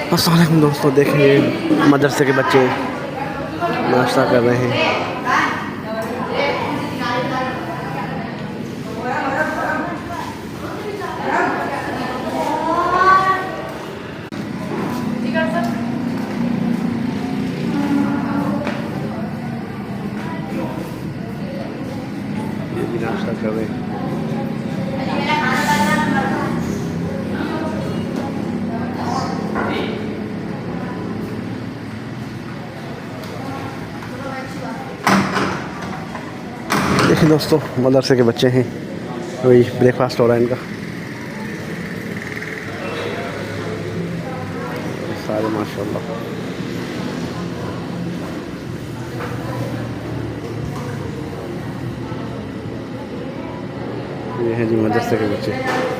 अस्सलाम वालेकुम दोस्तों, देखिए मदरसे के बच्चे नाश्ता कर रहे हैं। ये भी नाश्ता कर रहे हैं। देखिए दोस्तों, मदरसे के बच्चे हैं, वही ब्रेकफास्ट हो रहा है इनका। सारे माशाल्लाह। ये हैं जी मदरसे के बच्चे।